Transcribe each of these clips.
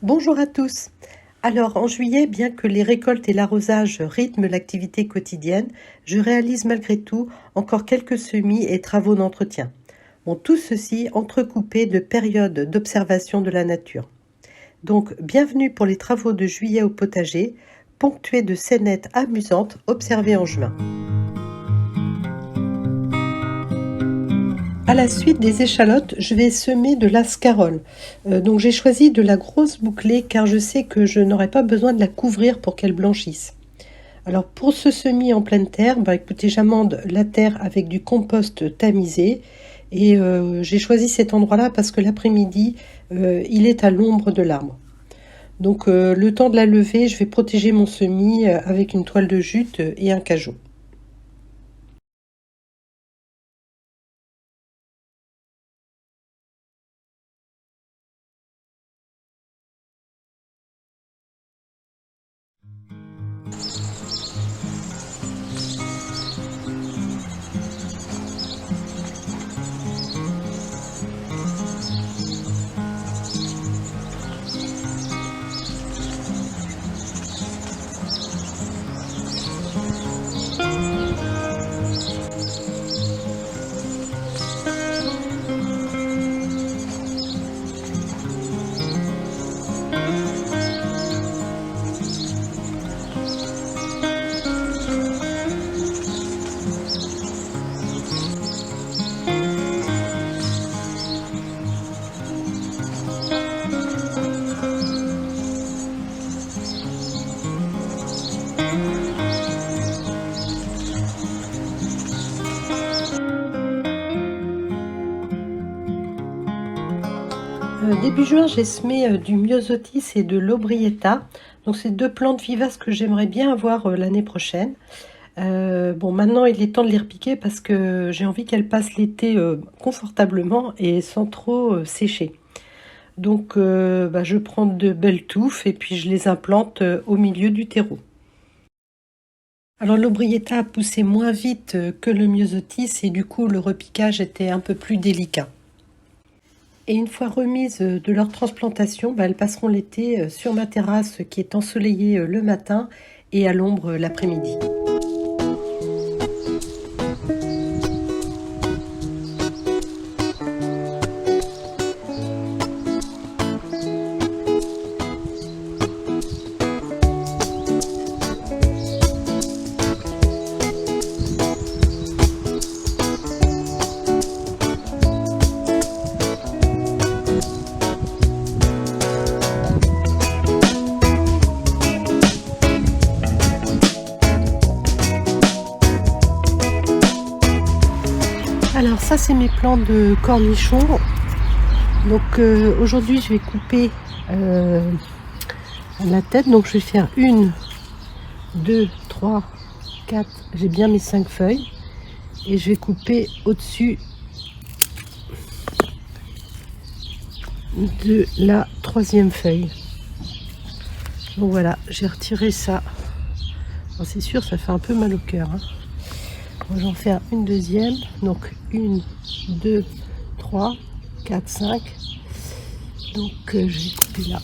Bonjour à tous. Alors, en juillet, bien que les récoltes et l'arrosage rythment l'activité quotidienne, je réalise malgré tout encore quelques semis et travaux d'entretien. Bon, tout ceci entrecoupé de périodes d'observation de la nature. Donc, bienvenue pour les travaux de juillet au potager, ponctués de scénettes amusantes observées en juin. À la suite des échalotes, je vais semer de la scarole. Donc j'ai choisi de la grosse bouclée car je sais que je n'aurai pas besoin de la couvrir pour qu'elle blanchisse. Alors pour ce semis en pleine terre, écoutez, j'amende la terre avec du compost tamisé et j'ai choisi cet endroit-là parce que l'après-midi, il est à l'ombre de l'arbre. Donc le temps de la lever, je vais protéger mon semis avec une toile de jute et un cajot. Début juin, j'ai semé du myosotis et de l'aubrietta. Donc, c'est deux plantes vivaces que j'aimerais bien avoir l'année prochaine. Bon, maintenant, il est temps de les repiquer parce que j'ai envie qu'elles passent l'été confortablement et sans trop sécher. Donc, je prends de belles touffes et puis je les implante au milieu du terreau. Alors, l'aubrietta a poussé moins vite que le myosotis et du coup, le repiquage était un peu plus délicat. Et une fois remises de leur transplantation, elles passeront l'été sur ma terrasse qui est ensoleillée le matin et à l'ombre l'après-midi. Alors ça, c'est mes plants de cornichons. Donc aujourd'hui, je vais couper la tête. Donc je vais faire 1, 2, 3, 4. J'ai bien mes 5 feuilles. Et je vais couper au-dessus de la 3e feuille. Donc voilà, j'ai retiré ça. C'est sûr, ça fait un peu mal au cœur. J'en fais une deuxième. Donc 1, 2, 3, 4, 5. Donc je vais couper là.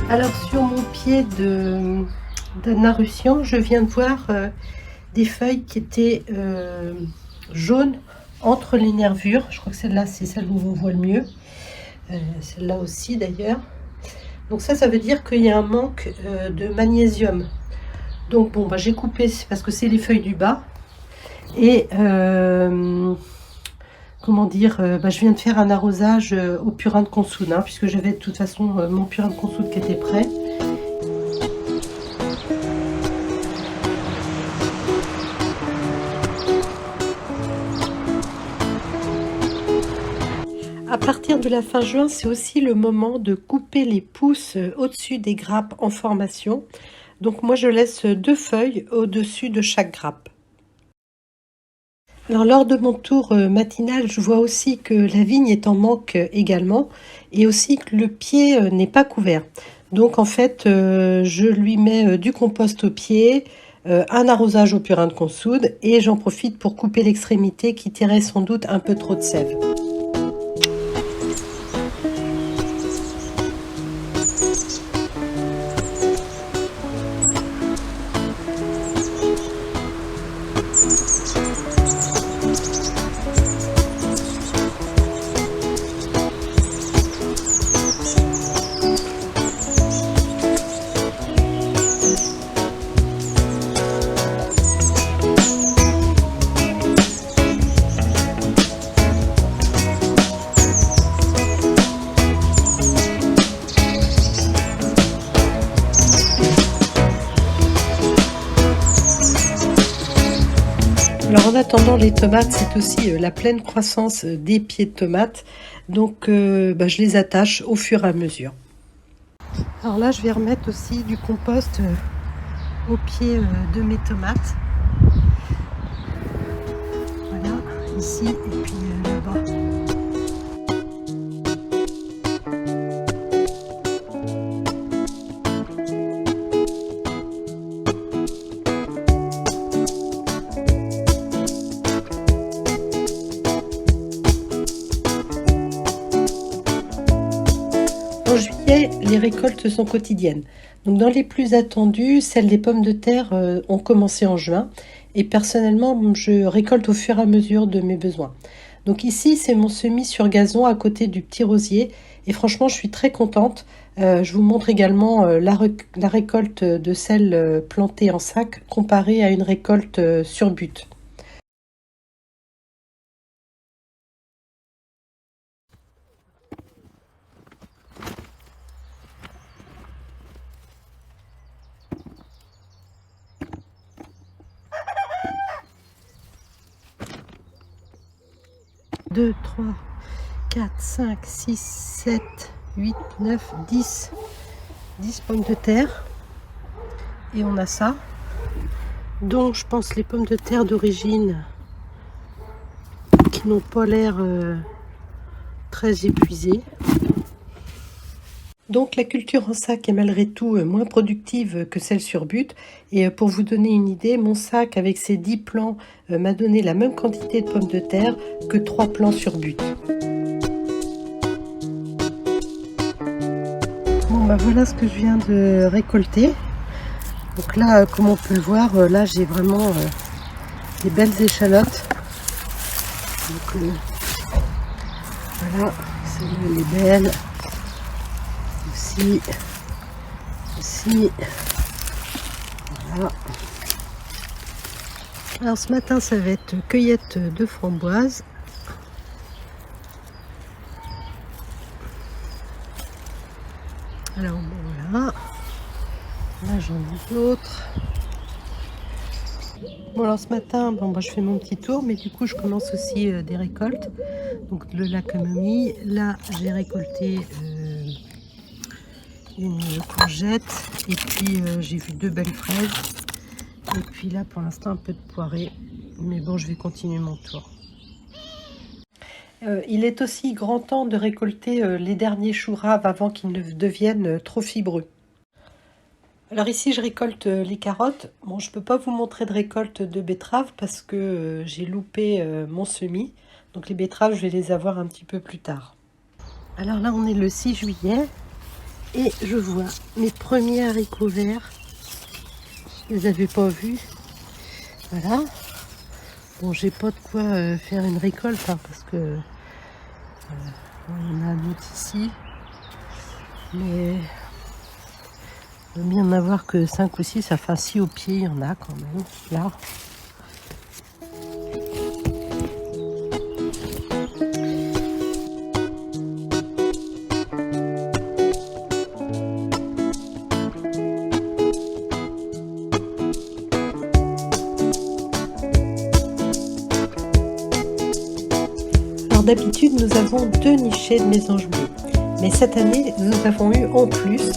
Alors sur mon pied d'Anna Russian, je viens de voir des feuilles qui étaient jaunes entre les nervures. Je crois que celle-là, c'est celle où on voit le mieux. Celle-là aussi d'ailleurs. Donc ça veut dire qu'il y a un manque de magnésium. Donc bon, j'ai coupé parce que c'est les feuilles du bas. Et comment dire, je viens de faire un arrosage au purin de consoude, puisque j'avais de toute façon mon purin de consoude qui était prêt. À partir de la fin juin, c'est aussi le moment de couper les pousses au-dessus des grappes en formation. Donc moi je laisse 2 feuilles au-dessus de chaque grappe. Alors lors de mon tour matinal, je vois aussi que la vigne est en manque également et aussi que le pied n'est pas couvert. Donc en fait, je lui mets du compost au pied, un arrosage au purin de consoude et j'en profite pour couper l'extrémité qui tirait sans doute un peu trop de sève. Alors en attendant les tomates, c'est aussi la pleine croissance des pieds de tomates, donc je les attache au fur et à mesure. Alors là je vais remettre aussi du compost au pied de mes tomates. Voilà, ici et puis là-bas. En juillet, les récoltes sont quotidiennes. Donc dans les plus attendues, celles des pommes de terre ont commencé en juin. Et personnellement, je récolte au fur et à mesure de mes besoins. Donc ici, c'est mon semis sur gazon à côté du petit rosier. Et franchement, je suis très contente. Je vous montre également la récolte de celles plantées en sac comparée à une récolte sur but. Deux, 3, 4, 5, 6, 7, 8, 9, 10. 10 pommes de terre. Et on a ça. Donc je pense les pommes de terre d'origine qui n'ont pas l'air très épuisées. Donc la culture en sac est malgré tout moins productive que celle sur but. Et pour vous donner une idée, mon sac avec ses 10 plants m'a donné la même quantité de pommes de terre que 3 plants sur but. Bon bah voilà ce que je viens de récolter. Donc là, comme on peut le voir, là j'ai vraiment des belles échalotes. Donc voilà, celle-là elle est belle. Ici, voilà. Alors ce matin ça va être cueillette de framboises. Alors bon, voilà, là j'en ai d'autres. Bon alors ce matin, je fais mon petit tour, mais du coup je commence aussi des récoltes. Donc de la camomille, là j'ai récolté une courgette et puis j'ai vu 2 belles fraises et puis là pour l'instant un peu de poirée, mais bon je vais continuer mon tour. Il est aussi grand temps de récolter les derniers choux raves avant qu'ils ne deviennent trop fibreux. Alors ici je récolte les carottes. Bon, je peux pas vous montrer de récolte de betteraves parce que j'ai loupé mon semis, donc les betteraves je vais les avoir un petit peu plus tard. Alors là on est le 6 juillet. Et je vois mes premiers haricots verts. Je les avais pas vus. Voilà. Bon, j'ai pas de quoi faire une récolte parce que on a un autre ici. Mais il vaut bien en avoir que 5 ou 6. Enfin, 6 au pied, il y en a quand même. Là. D'habitude, nous avons 2 nichets de mésanges bleus. Mais cette année, nous avons eu en plus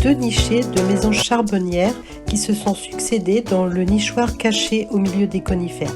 deux nichés de mésanges charbonnières qui se sont succédés dans le nichoir caché au milieu des conifères.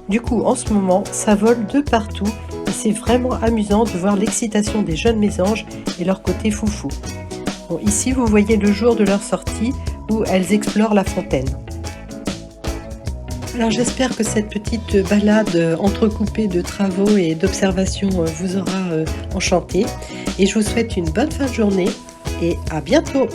Du coup, en ce moment, ça vole de partout et c'est vraiment amusant de voir l'excitation des jeunes mésanges et leur côté foufou. Bon, ici, vous voyez le jour de leur sortie où elles explorent la fontaine. Alors j'espère que cette petite balade entrecoupée de travaux et d'observations vous aura enchanté et je vous souhaite une bonne fin de journée et à bientôt.